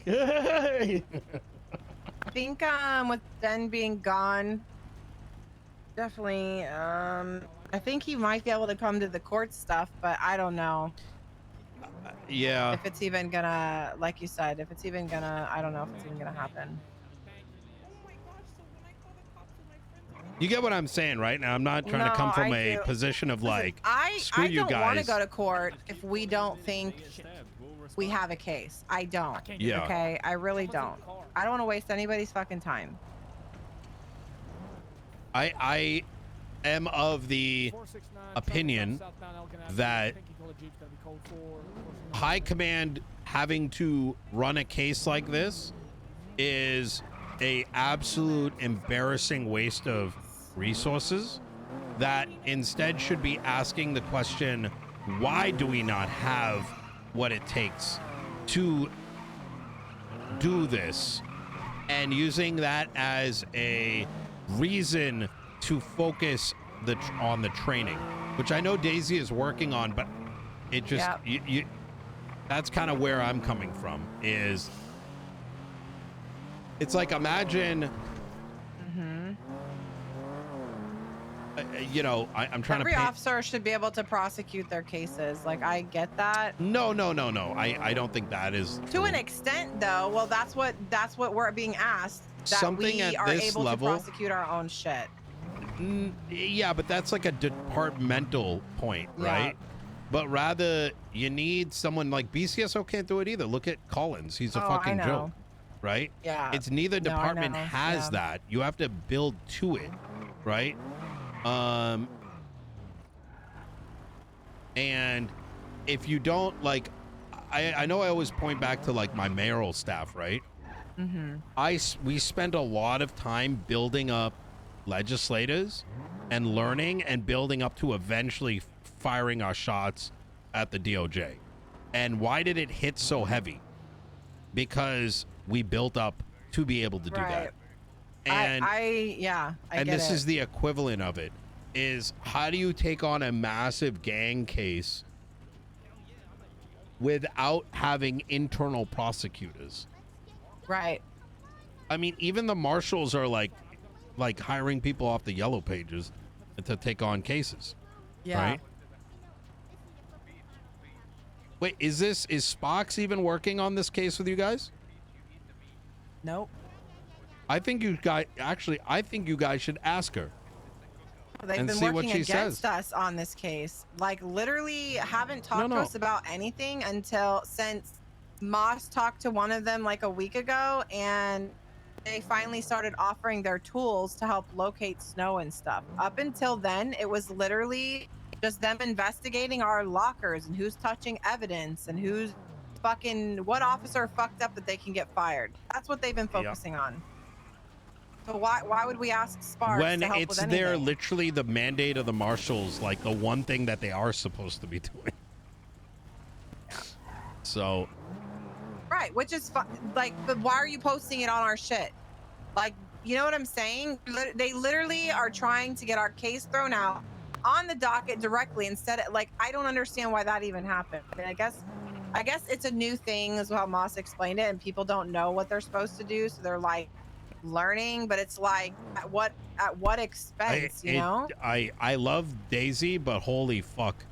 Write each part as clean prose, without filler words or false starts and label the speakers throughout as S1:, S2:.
S1: I
S2: think with Ben being gone, definitely I think he might be able to come to the court stuff, but I don't know.
S1: Yeah.
S2: If it's even gonna, like you said, if it's even gonna, I don't know if it's even gonna happen.
S1: You get what I'm saying, right? Now, I'm not trying to come from a position of like, screw you guys.
S2: I don't want to go to court if we don't think we have a case. I don't.
S1: Yeah.
S2: Okay. I really don't. I don't want to waste anybody's fucking time.
S1: I am of the opinion that high command having to run a case like this is a absolute embarrassing waste of resources that instead should be asking the question, why do we not have what it takes to do this, and using that as a reason to focus on the training, which I know Daisy is working on, but it just that's kind of where I'm coming from. Is it's like, imagine you know, I'm trying
S2: Every
S1: to
S2: officer should be able to prosecute their cases. Like, I get that.
S1: No. I don't think that is true.
S2: To an extent, though. Well, that's what we're being asked. That
S1: Something
S2: we
S1: at
S2: are
S1: this
S2: able
S1: level,
S2: to prosecute our own shit.
S1: Yeah, but that's like a departmental point, right? But rather, you need someone like BCSO can't do it either. Look at Collins. He's a fucking joke, right?
S2: Yeah.
S1: It's neither department has that. You have to build to it, right? And if you don't, like, I know I always point back to like my mayoral staff, right? We spend a lot of time building up legislators and learning and building up to eventually firing our shots at the DOJ. And why did it hit so heavy? Because we built up to be able to do that. And
S2: I
S1: and
S2: get
S1: this
S2: it.
S1: is the equivalent of it, is how do you take on a massive gang case without having internal prosecutors?
S2: Right.
S1: I mean, even the marshals are like hiring people off the yellow pages to take on cases.
S2: Yeah.
S1: Right? Wait, is Spox even working on this case with you guys?
S2: Nope.
S1: I think you guys should ask her.
S2: They've been working against us on this case. Like, literally haven't talked to us about anything since Moss talked to one of them like a week ago, and they finally started offering their tools to help locate snow and stuff. Up until then, it was literally just them investigating our lockers and who's touching evidence and who's what officer fucked up that they can get fired. That's what they've been focusing on. So why would we ask Sparks
S1: when
S2: to help
S1: it's
S2: with anything?
S1: their literally the mandate of the marshals, like the one thing that they are supposed to be doing?
S2: Yeah.
S1: So.
S2: Right, which is like, but why are you posting it on our shit? Like, you know what I'm saying? They literally are trying to get our case thrown out on the docket directly instead of, like, I don't understand why that even happened. I mean, I guess it's a new thing, is how Moss explained it, and people don't know what they're supposed to do, so they're like learning, but it's like, at what expense, you know?
S1: I love Daisy, but holy fuck,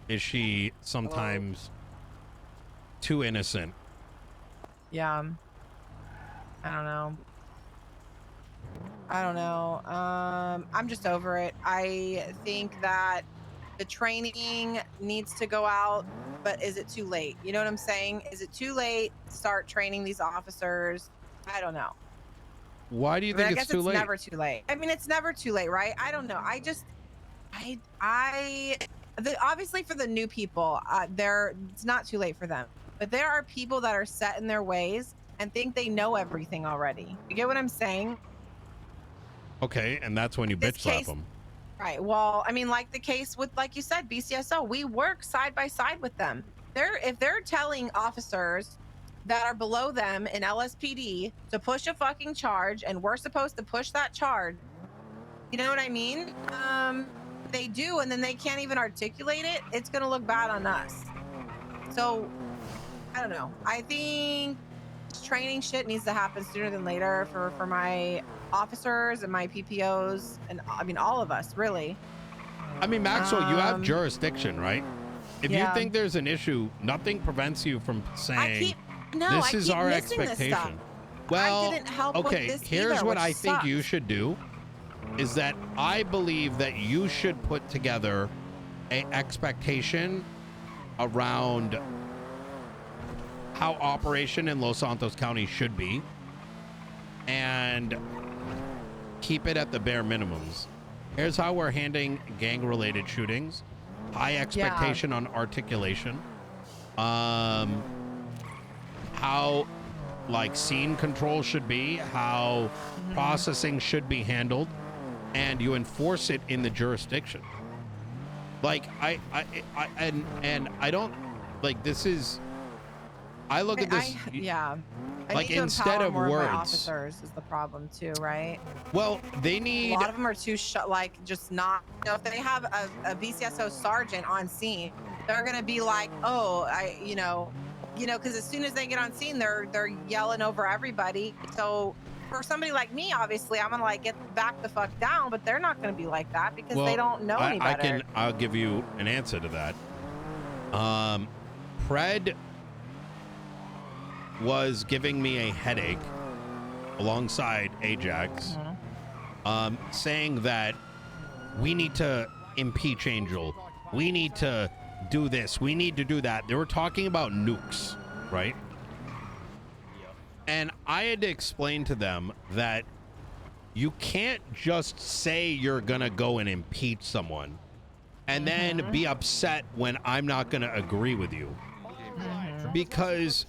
S1: is she sometimes too innocent.
S2: Yeah. I don't know. I'm just over it. I think that the training needs to go out, but is it too late? You know what I'm saying? Is it too late to start training these officers? I don't know.
S1: Why do you think it's too late?
S2: I guess it's never too late. I mean, it's never too late, right? I don't know. Obviously for the new people, it's not too late for them. But there are people that are set in their ways and think they know everything already. You get what I'm saying?
S1: Okay, and that's when you bitch slap them.
S2: Right. Well, I mean, like the case with, like you said, BCSO, we work side by side with them. If they're telling officers that are below them in LSPD to push a fucking charge, and we're supposed to push that charge, you know what I mean? They do, and then they can't even articulate it. It's going to look bad on us. So I don't know. I think training shit needs to happen sooner than later for my officers and my PPOs, and I mean all of us really.
S1: I mean, Maxwell, you have jurisdiction, right? If you think there's an issue, nothing prevents you from saying this is our expectation. Well,
S2: I didn't help
S1: okay,
S2: with this
S1: here's
S2: either,
S1: what I
S2: which
S1: think
S2: sucks.
S1: you should do is that I believe that you should put together an expectation around how operation in Los Santos County should be and keep it at the bare minimums. Here's how we're handling gang-related shootings. High expectation on articulation. How like scene control should be, how processing should be handled, and you enforce it in the jurisdiction. Like I don't like this is. I look at this.
S2: Like
S1: instead of words,
S2: officers is the problem too, right?
S1: Well, they need.
S2: A lot of them are too like just not. You know, if they have a BCSO sergeant on scene, they're gonna be like, oh, because as soon as they get on scene, they're yelling over everybody. So for somebody like me, obviously, I'm gonna like get back the fuck down, but they're not gonna be like that because they don't know any better.
S1: I'll give you an answer to that. Pred was giving me a headache alongside Ajax, saying that we need to impeach Angel. We need to do this. We need to do that. They were talking about nukes, right? And I had to explain to them that you can't just say you're going to go and impeach someone and then be upset when I'm not going to agree with you. Because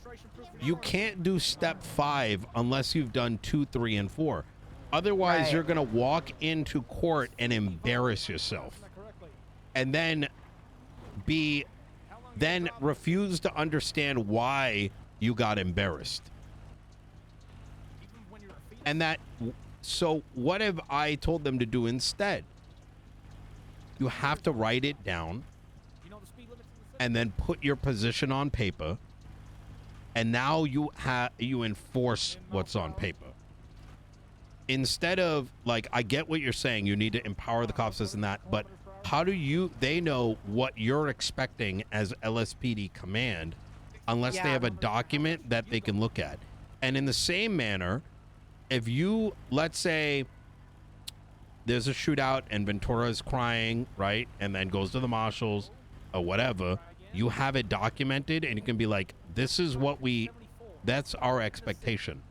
S1: you can't do step 5 unless you've done 2, 3, and 4. Otherwise, you're going to walk into court and embarrass yourself. And then refuse to understand why you got embarrassed. And so what have I told them to do instead? You have to write it down and then put your position on paper. And now you enforce what's on paper. Instead of, like, I get what you're saying. You need to empower the cops, this and that. But how do they know what you're expecting as LSPD command unless they have a document that they can look at? And in the same manner, if you, let's say, there's a shootout and Ventura is crying, right? And then goes to the marshals or whatever, you have it documented and you can be like, this is what that's our expectation.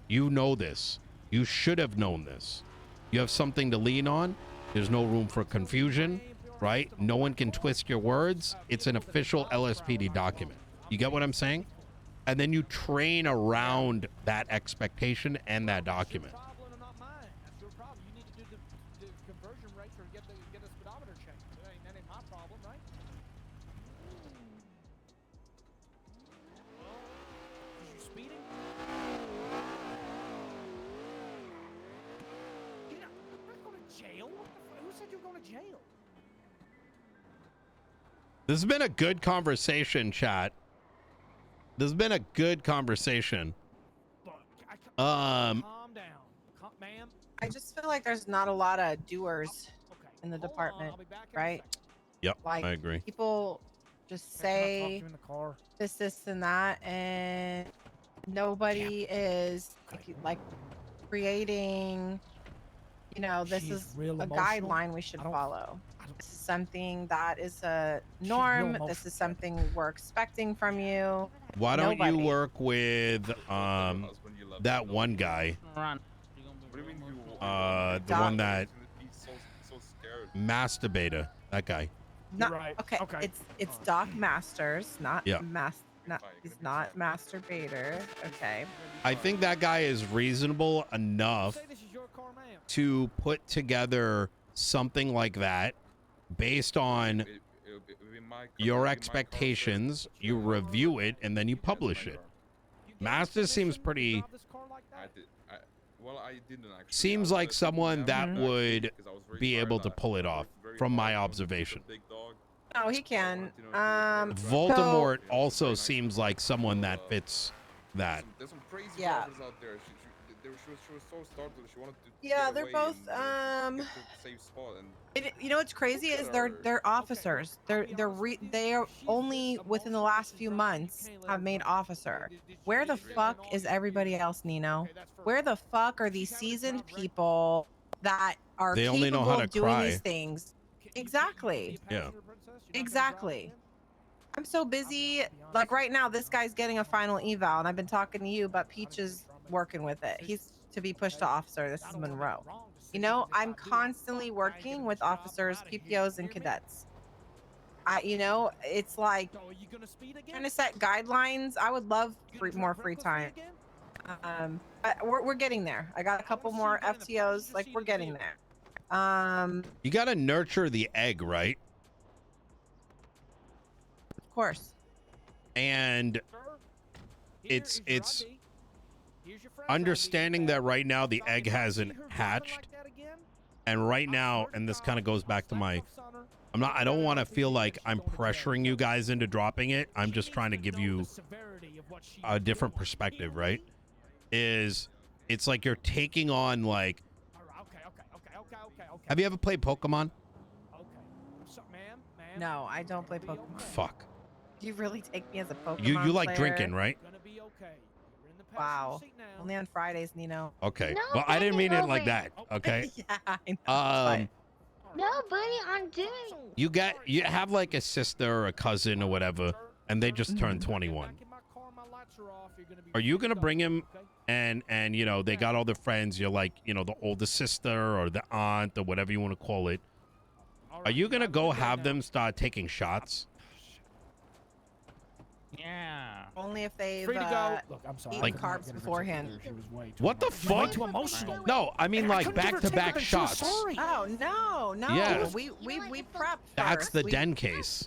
S1: You know this. You should have known this. You have something to lean on. There's no room for confusion, right? No one can twist your words. It's an official LSPD document. You get what I'm saying? And then you train around that expectation and that document. This has been a good conversation, chat. This has been a good conversation.
S3: Calm down, ma'am.
S2: I just feel like there's not a lot of doers in the department, right?
S1: Yep,
S2: like,
S1: I agree.
S2: People just say this, and that, and nobody is like creating, this is a guideline we should follow. This is something that is a norm. This is something we're expecting from you.
S1: Why don't you work with that one guy? The one that masturbator. That guy.
S2: It's Doc Masters, not he's not masturbator. Okay.
S1: I think that guy is reasonable enough to put together something like that based on your expectations. You review it and then you publish it. Master seems pretty seems like someone that would be able to pull it off from my observation.
S2: Oh, he can.
S1: Voldemort also seems like someone that fits that.
S4: There's some crazy
S2: Yeah.
S4: drivers out there. She was so startled. She wanted to
S2: Yeah,
S4: get
S2: they're
S4: away
S2: both
S4: and get to a safe spot. And
S2: you know what's crazy is they're officers. They are only within the last few months have made officer. Where the fuck is everybody else, Nino? Where the fuck are these seasoned people that are
S1: They only know
S2: capable
S1: how to
S2: of doing
S1: cry.
S2: these things? Exactly.
S1: Yeah.
S2: Exactly. I'm so busy. Like right now, this guy's getting a final eval, and I've been talking to you, but Peach is working with it. He's to be pushed to officer. This is Monroe. You know, I'm constantly working with officers, PPOs, and cadets. You know, it's like trying to set guidelines. I would love more free time. But we're getting there. I got a couple more FTOs. Like we're getting there.
S1: You got to nurture the egg, right?
S2: Of course.
S1: And it's understanding that right now the egg hasn't hatched, and right now, and this kind of goes back to my, I don't want to feel like I'm pressuring you guys into dropping it. I'm just trying to give you a different perspective, right? It's like you're taking on like, have you ever played Pokemon?
S2: No, I don't play Pokemon.
S1: Fuck.
S2: You really take me as a Pokemon
S1: You like
S2: player?
S1: drinking, right?
S2: Wow. Only on Fridays, Nino.
S1: Okay.
S5: No,
S1: Well, I didn't mean it
S5: over.
S1: like that. Okay.
S2: Yeah, I know.
S5: No, buddy, I'm doing.
S1: You have like a sister or a cousin or whatever, and they just turned 21. Are you gonna bring him and you know they got all their friends? You're like, you know, the older sister or the aunt or whatever you want to call it. Are you gonna go have them start taking shots?
S3: Yeah.
S2: Only if they've
S3: Free to go. Look, I'm sorry.
S2: eaten
S1: Like-
S2: carbs beforehand.
S1: What the
S3: Way
S1: fuck?
S3: too emotional.
S1: No, I mean like back-to-back shots.
S2: Oh no.
S1: Yeah.
S2: We prep.
S1: That's
S2: first.
S1: the
S2: We-
S1: den case.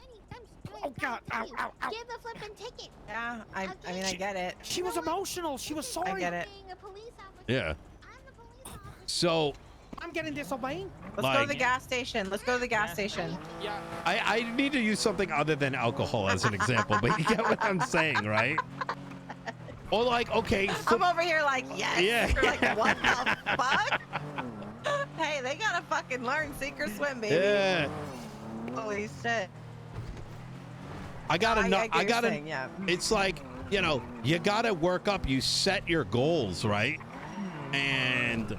S3: Oh God! Ow! Ow! Ow!
S5: Give the flipping ticket.
S2: Yeah, I mean I get it.
S3: She was emotional. She was sorry.
S2: I get it.
S5: Being a police officer.
S1: Yeah.
S5: I'm the police officer.
S1: So
S3: I'm getting disobeying.
S2: Let's go to the gas station. Let's go to the gas station.
S3: Yeah.
S1: I need to use something other than alcohol as an example, but you get what I'm saying, right? Or like, okay.
S2: I'm over here like, yes.
S1: Yeah.
S2: You're like, what the fuck? Hey, they gotta fucking learn sink or swim, baby.
S1: Yeah.
S2: Holy shit.
S1: I gotta know. I gotta.
S2: Saying, yeah.
S1: It's like, you know, you gotta work up. You set your goals, right? And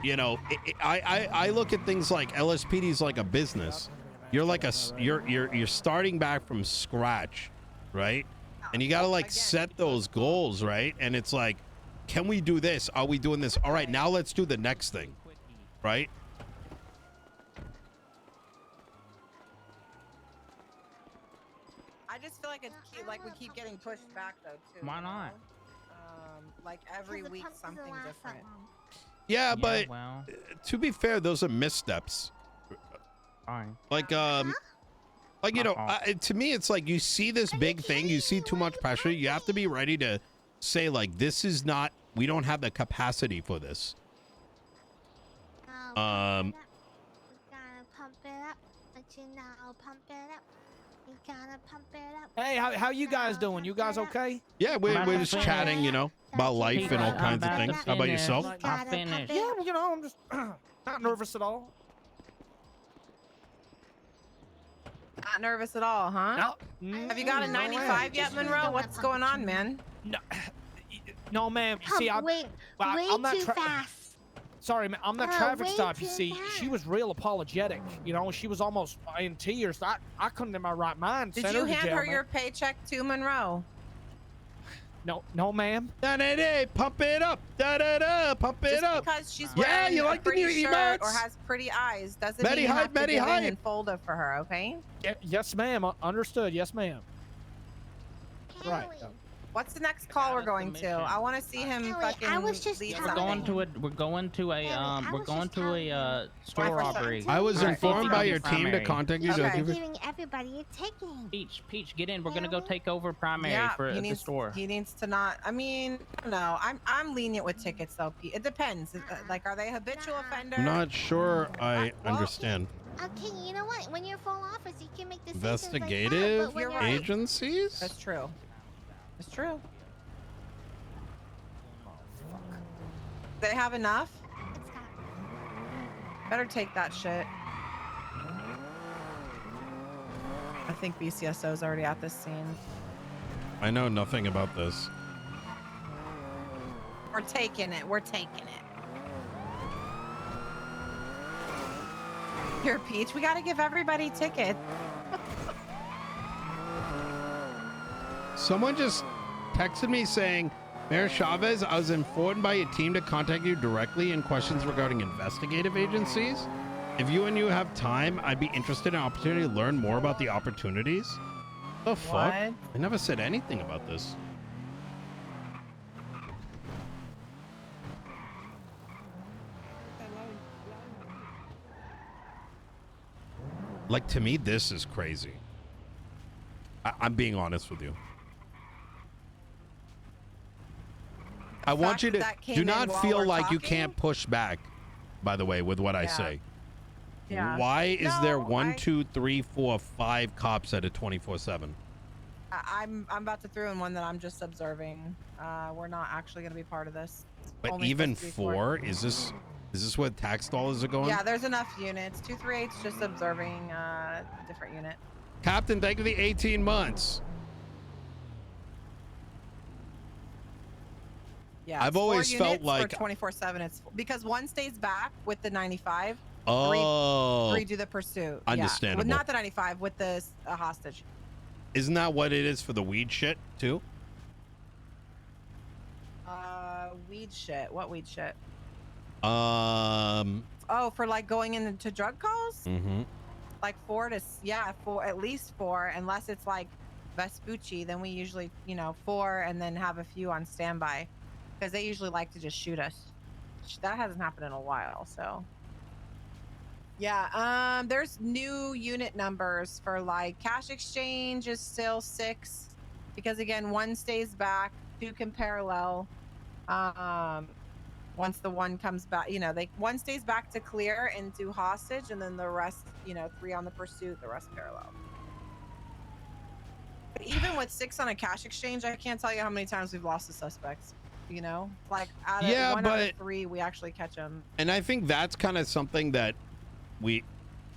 S1: you know, I look at things like LSPD is like a business. You're like you're starting back from scratch, right? And you gotta like set those goals, right? And it's like, can we do this? Are we doing this? All right, now let's do the next thing, right?
S2: I just feel like it's like we keep getting pushed back though too.
S3: Why not?
S2: Like every
S5: Because the
S2: week
S5: pump doesn't
S2: something
S5: last that
S2: different.
S5: long.
S1: Yeah, but
S3: well,
S1: to be fair, those are missteps.
S3: fine.
S1: Like you know, to me, it's like you see this big thing, you see too much pressure, you have to be ready to say like, this is not, we don't have the capacity for this.
S5: Oh, pump it up. You gotta pump it up. But you know, pump it up. You gotta pump it up.
S3: Hey, how you guys doing? You guys okay?
S1: Yeah, we're
S3: About
S1: just
S3: to
S1: chatting, you know, about life and all
S3: I'm
S1: kinds of
S3: about to
S1: things. How about
S3: finish.
S1: yourself?
S3: I finished. Yeah, well, you know, I'm just not nervous at all.
S2: Not nervous at all, huh?
S3: No.
S2: Have you got a
S3: No
S2: 95
S3: way.
S2: yet, Monroe? What's going on, man?
S3: No, no, ma'am. You see,
S5: Pump way
S3: I'm not
S5: too fast.
S3: Sorry, man. I'm not
S5: Oh,
S3: traffic
S5: way
S3: stop. You
S5: too
S3: see, she was real apologetic. You know, she was almost in tears. I couldn't in my right mind.
S2: Did
S3: send
S2: you
S3: her to
S2: hand
S3: jail,
S2: her
S3: man.
S2: your paycheck to Monroe?
S3: No, ma'am.
S1: Da-da-da, pump it up. Da-da-da, pump it
S2: Just
S1: up.
S2: because she's
S1: Yeah,
S2: wearing
S1: you
S2: a
S1: like the new
S2: pretty shirt
S1: emotes?
S2: or has pretty eyes doesn't
S1: Betty
S2: mean you
S1: hype,
S2: have to
S1: Betty
S2: give in
S1: hype.
S2: and fold it for her, okay?
S3: Yes, ma'am. Understood. Yes, ma'am. Right.
S5: Kelly,
S2: What's the next call we're going to? I want to see him
S5: Kelly,
S2: fucking
S5: I was just
S2: lead
S5: telling
S3: We're
S2: something.
S3: going to a. We're going to a. We're going to a store
S2: Why, for
S3: robbery.
S1: I was
S2: Alright.
S1: informed by your team to
S3: Primary.
S1: contact you.
S5: you
S1: to
S2: Okay.
S1: give you-
S5: giving everybody a ticket.
S3: Peach, get in. We're gonna go take over primary
S2: Yeah,
S3: for
S2: he
S3: the
S2: needs,
S3: store.
S2: he needs to not. I mean, no, I'm lenient with tickets though. Pete. It depends. Like, are they habitual offender?
S1: I'm not sure I
S2: Well,
S1: understand.
S5: Okay, you know what? When you're full office, you can make decisions
S1: Investigative
S5: like that, but when
S2: You're
S5: you're
S2: right.
S1: agencies?
S2: That's true. That's true. They have enough?
S5: It's got.
S2: Better take that shit. I think BCSO is already at this scene.
S1: I know nothing about this.
S2: We're taking it. We're taking it. Here, Peach, we got to give everybody tickets.
S1: Someone just texted me saying, Mayor Chavez, I was informed by your team to contact you directly in questions regarding investigative agencies. If you have time, I'd be interested in an opportunity to learn more about the opportunities. The fuck?
S2: What?
S1: I never said anything about this. Like, to me, this is crazy. I'm being honest with you. I want you to do not feel like you can't push back, by the way, with what I say.
S2: Yeah.
S1: Why is there 1, 2, 3, 4, 5 cops at a 24/7?
S2: I'm about to throw in one that I'm just observing. We're not actually going to be part of this.
S1: But even 4? Is this where tax dollars are going?
S2: Yeah, there's enough units. 238's just observing different unit.
S1: Captain, thank you for the 18 months.
S2: Yeah,
S1: I've always felt like
S2: 24/7. It's because one stays back with the 95. Three do the pursuit.
S1: Understandable.
S2: Yeah. Well, not the 95 with the hostage.
S1: Isn't that what it is for the weed shit too?
S2: Weed shit. What weed shit?
S1: Oh,
S2: for like going into drug calls. Like 4 to at least 4, unless it's like Vespucci. Then we usually 4 and then have a few on standby because they usually like to just shoot us. That hasn't happened in a while, so. Yeah, there's new unit numbers for like cash exchange is still 6 because again, 1 stays back, 2 can parallel. Once the 1 comes back, 1 stays back to clear and do hostage, and then the rest, 3 on the pursuit, the rest parallel. But even with 6 on a cash exchange, I can't tell you how many times we've lost the suspects. Like out of 1 out of 3, we actually catch them.
S1: And I think that's kind of something that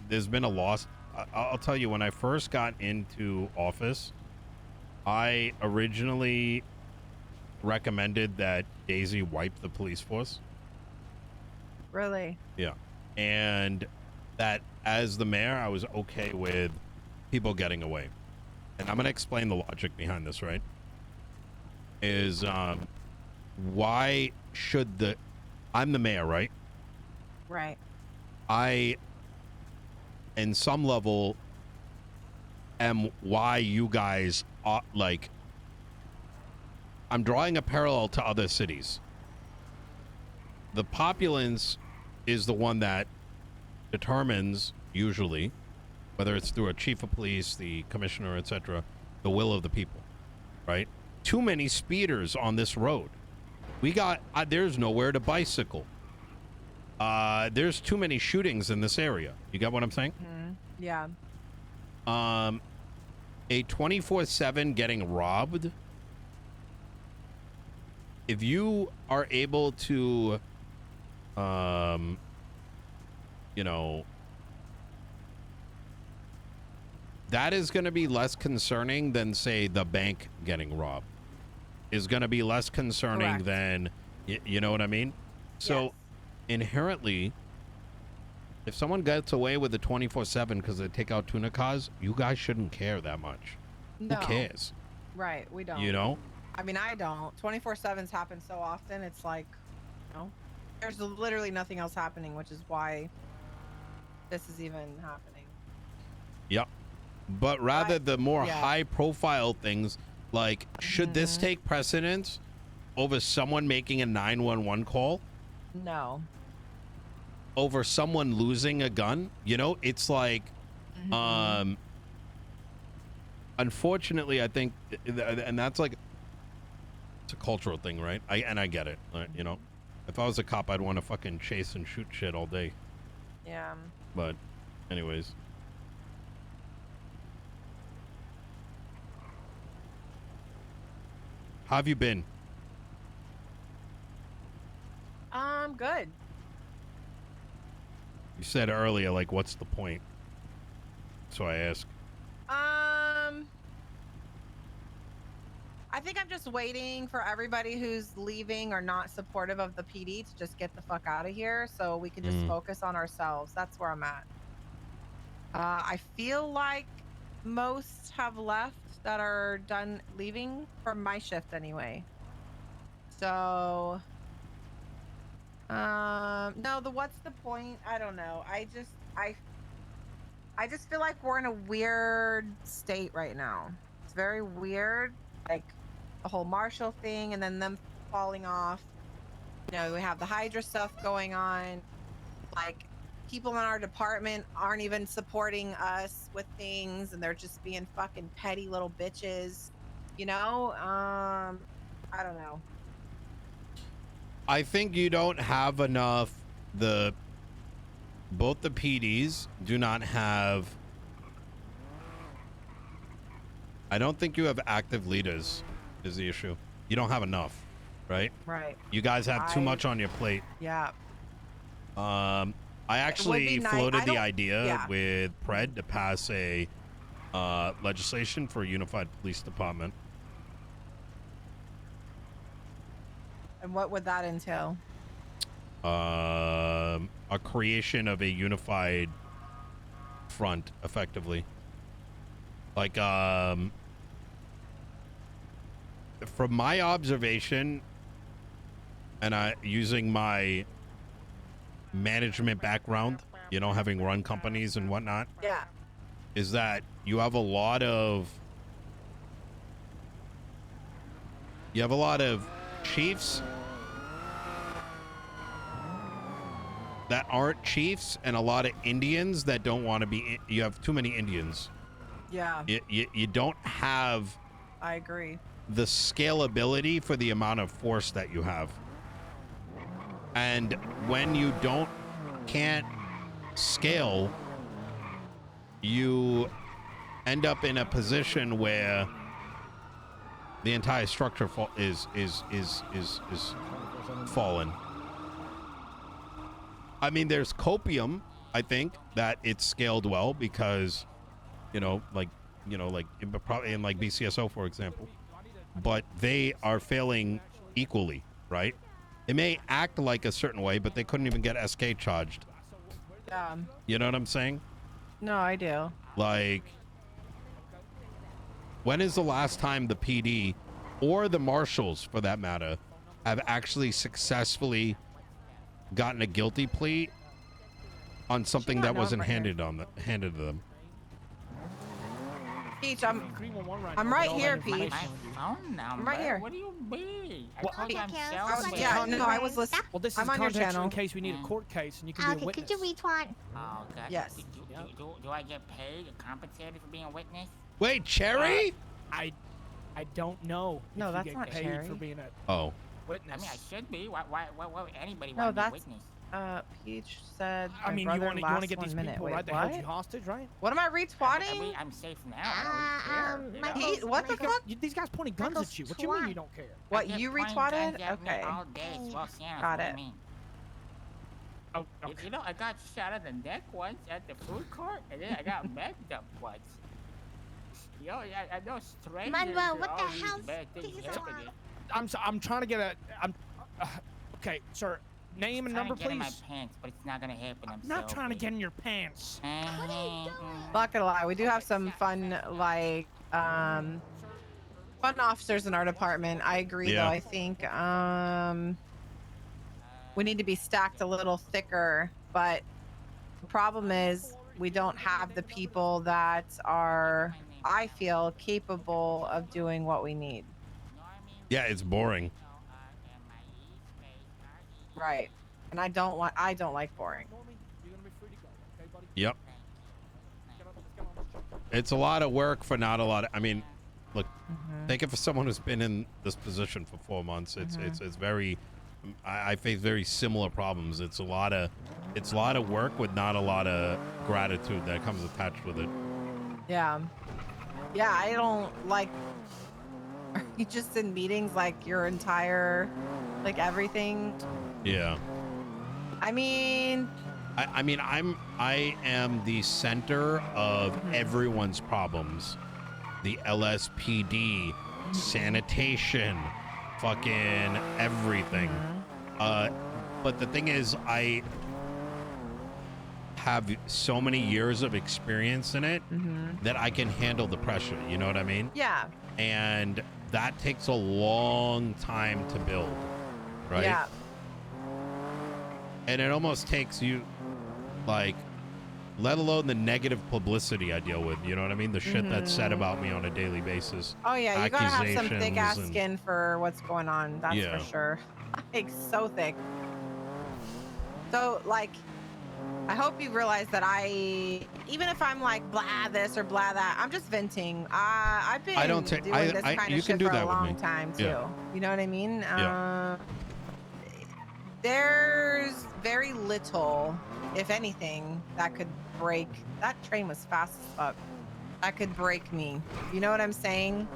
S1: there's been a loss. I'll tell you, when I first got into office, I originally recommended that Daisy wipe the police force.
S2: Really?
S1: Yeah. And that as the mayor, I was okay with people getting away. And I'm going to explain the logic behind this, right? Is why should I'm the mayor, right?
S2: Right.
S1: I, in some level, am why you guys are like, I'm drawing a parallel to other cities. The populace is the one that determines, usually, whether it's through a chief of police, the commissioner, etc., the will of the people, right? Too many speeders on this road. We got, there's nowhere to bicycle. There's too many shootings in this area. You got what I'm saying?
S2: Yeah.
S1: A 24/7 getting robbed. If you are able to, that is going to be less concerning than, say, the bank getting robbed. Is going to be less concerning than, you know what I mean? So,
S2: yes.
S1: Inherently, if someone gets away with the 24/7 because they take out tuna cars, you guys shouldn't care that much.
S2: No.
S1: Who cares?
S2: Right, we don't.
S1: You know?
S2: I mean, I don't. 24/7s happen so often. It's like, there's literally nothing else happening, which is why this is even happening.
S1: Yep. But rather the more high-profile things, like, should this take precedence over someone making a 911 call?
S2: No.
S1: Over someone losing a gun? It's like, unfortunately, I think, and that's like, it's a cultural thing, right? I get it, if I was a cop, I'd want to fucking chase and shoot shit all day.
S2: Yeah.
S1: But anyways. How have you been?
S2: Good.
S1: You said earlier, like, what's the point? So I ask.
S2: I think I'm just waiting for everybody who's leaving or not supportive of the PD to just get the fuck out of here so we can just focus on ourselves. That's where I'm at. I feel like most have left that are done leaving from my shift anyway. So, no, what's the point? I don't know. I just feel like we're in a weird state right now. It's very weird. Like, the whole Marshall thing and then them falling off. You know, we have the Hydra stuff going on. Like, people in our department aren't even supporting us with things and they're just being fucking petty little bitches. You know? I don't know.
S1: I think you don't have enough. Both the PDs do not have. I don't think you have active leaders. Is the issue? You don't have enough, right?
S2: Right.
S1: You guys have too much on your plate.
S2: Yeah.
S1: I actually floated the idea with Pred to pass a legislation for a unified police department.
S2: And what would that entail?
S1: A creation of a unified front, effectively. Like, from my observation, and using my management background, you know, having run companies and whatnot, is that you have a lot of chiefs that aren't chiefs and a lot of Indians that don't want to be. You have too many Indians.
S2: Yeah.
S1: You don't have.
S2: I agree.
S1: The scalability for the amount of force that you have. And when you can't scale, you end up in a position where the entire structure is fallen. I mean, there's copium, I think, that it's scaled well because, like in like BCSO, for example. But they are failing equally, right? It may act like a certain way, but they couldn't even get SK charged. You know what I'm saying?
S2: No, I do.
S1: Like, when is the last time the PD or the marshals, for that matter, have actually successfully gotten a guilty plea on something that wasn't handed to them?
S2: Peach, I'm right here, Peach. I'm right here.
S6: What do you mean?
S2: I was listening.
S3: Well, this is
S2: I'm on your
S3: confidential
S2: channel.
S3: in case we need a court case and you can be a witness.
S5: Could you retweet?
S6: Oh, okay.
S2: Yes.
S6: Do I get paid and compensated for being a witness?
S1: Wait, Cherry?
S3: I don't know.
S2: No,
S3: if
S2: that's
S3: you get
S2: not
S3: paid
S2: Cherry.
S3: for being a witness.
S6: I mean, I should be. Why would anybody
S2: No,
S6: want to be a
S2: that's
S6: witness?
S2: Peach said.
S3: I mean, you want to get these people, right? They held you hostage, right?
S2: What am I retweeting?
S6: I mean, I'm safe now. I don't really care.
S2: Pete, what the fuck?
S3: These guys pointing guns at you. What do you mean you don't care?
S2: What, you retweeted? Okay.
S6: Got it.
S3: Oh,
S6: You know, I got shot in the neck once at the food court, and then I got megged up once. Yo, I know strangers.
S5: Manuel, what the
S6: all these
S5: hell?
S6: bad things happening.
S3: I'm trying to get okay, sir. Name and number,
S6: I'm trying to
S3: please.
S6: get in my pants, but it's not gonna happen.
S3: I'm not trying to get in your pants.
S2: Not gonna lie, we do have some fun, like, fun officers in our department. I agree, though. I think, we need to be stacked a little thicker, but the problem is we don't have the people that are, I feel, capable of doing what we need.
S1: Yeah, it's boring.
S2: Right. And I don't like boring.
S1: Yep. It's a lot of work for not a lot of, I mean, look, think of someone who's been in this position for 4 months. It's very, I face very similar problems. It's a lot of work with not a lot of gratitude that comes attached with it.
S2: Yeah. Yeah, I don't like, are you just in meetings like your entire, like everything?
S1: Yeah.
S2: I mean,
S1: I am the center of everyone's problems. The LSPD, sanitation, fucking everything. But the thing is, I have so many years of experience in it that I can handle the pressure. You know what I mean?
S2: Yeah.
S1: And that takes a long time to build, right?
S2: Yeah.
S1: And it almost takes you, like, let alone the negative publicity I deal with. You know what I mean? The shit that's said about me on a daily basis.
S2: Oh yeah, you gotta have some thick ass
S1: and-
S2: skin for what's going on. That's
S1: Yeah.
S2: for sure. Like so thick. So like, I hope you realize that even if I'm like blah this or blah that, I'm just venting. I've been doing this kind of shit for a long time too.
S1: Yeah.
S2: You know what I mean?
S1: Yeah.
S2: There's very little, if anything, that could break. That train was fast as fuck. That could break me. You know what I'm saying?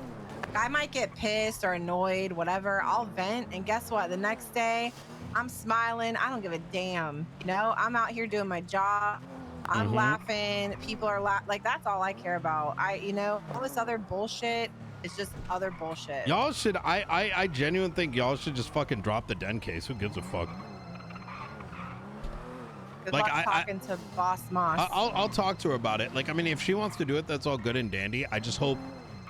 S2: I might get pissed or annoyed, whatever. I'll vent, and guess what? The next day, I'm smiling. I don't give a damn. You know, I'm out here doing my job. I'm laughing. People are like, that's all I care about. All this other bullshit is just other bullshit.
S1: Y'all should, I genuinely think y'all should just fucking drop the den case. Who gives a fuck?
S2: Good luck talking to Boss Moss.
S1: I'll talk to her about it. Like, I mean, if she wants to do it, that's all good and dandy. I just hope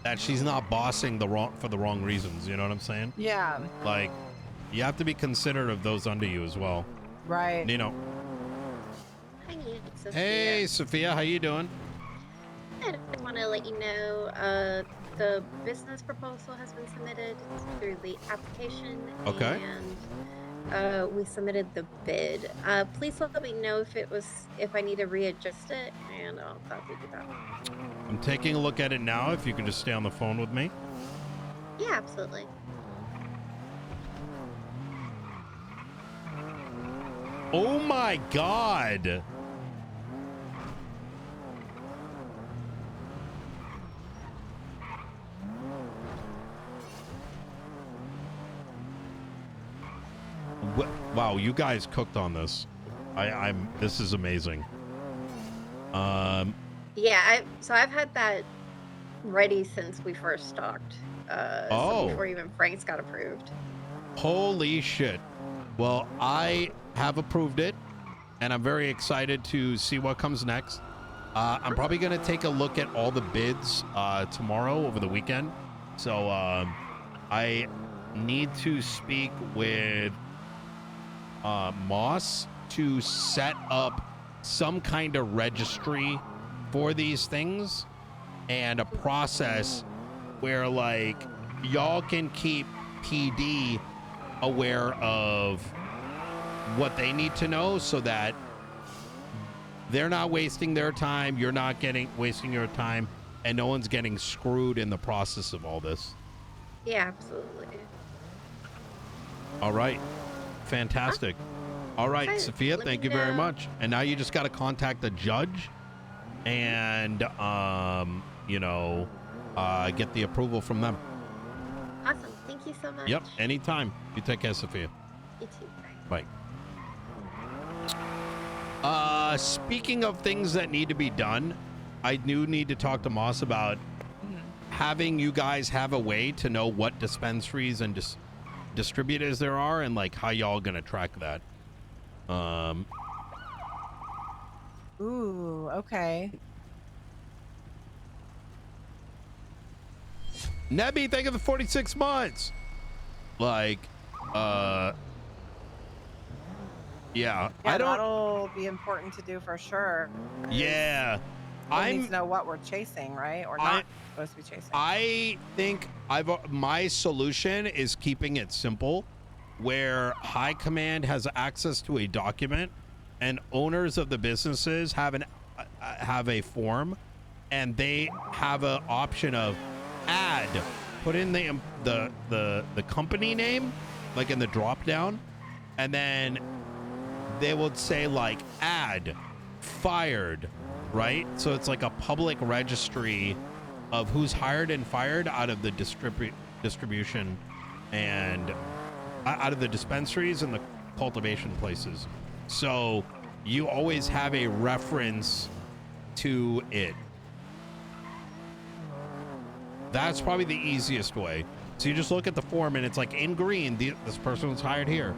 S1: that she's not bossing for the wrong reasons. You know what I'm saying?
S2: Yeah.
S1: Like, you have to be considerate of those under you as well.
S2: Right.
S1: Nino.
S7: Hi, Nino. Sophia.
S1: Hey, Sophia. How you doing?
S7: I want to let you know the business proposal has been submitted through the application.
S1: Okay.
S7: And we submitted the bid. Please let me know if I need to readjust it, and I'll gladly do that.
S1: I'm taking a look at it now. If you could just stay on the phone with me.
S7: Yeah, absolutely.
S1: Oh my God. Wow, you guys cooked on this. This is amazing.
S7: Yeah, I've had that ready since we first talked. So before even Frank's got approved.
S1: Holy shit. Well, I have approved it, and I'm very excited to see what comes next. I'm probably going to take a look at all the bids tomorrow over the weekend. So I need to speak with Moss to set up some kind of registry for these things and a process where, like, y'all can keep PD aware of what they need to know so that they're not wasting their time, you're not wasting your time, and no one's getting screwed in the process of all this.
S7: Yeah, absolutely.
S1: All right. Fantastic. All right,
S7: Okay,
S1: Sophia,
S7: let
S1: thank
S7: me
S1: you very
S7: know.
S1: much. And now you just got to contact the judge and, get the approval from them.
S7: Awesome. Thank you so much.
S1: Yep, anytime. You take care, Sophia.
S7: You too. Bye.
S1: Bye. Speaking of things that need to be done, I do need to talk to Moss about having you guys have a way to know what dispensaries and distributors there are and, like, how y'all gonna track that.
S2: Ooh, okay.
S1: Nebby, thank you for 46 months. Like, yeah, I don't.
S2: That'll be important to do for sure.
S1: Yeah,
S2: I need to know what we're chasing, right? Or not supposed to be chasing.
S1: I think my solution is keeping it simple, where high command has access to a document, and owners of the businesses have a form, and they have an option of add. Put in the company name, like in the drop down, and then they would say, like, add fired, right? So it's like a public registry of who's hired and fired out of the distribution and out of the dispensaries and the cultivation places. So you always have a reference to it. That's probably the easiest way. So you just look at the form and it's like in green, this person was hired here.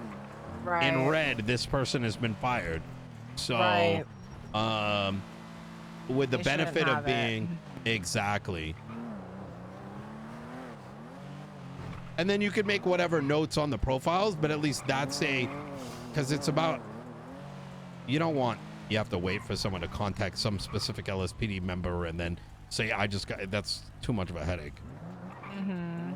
S2: Right.
S1: In red, this person has been fired. So,
S2: Right.
S1: with the
S2: They
S1: benefit of
S2: shouldn't have
S1: being exactly. And then you can make whatever notes on the profiles, but at least that's because it's about, you have to wait for someone to contact some specific LSPD member and then say, that's too much of a headache.
S2: Mm-hmm.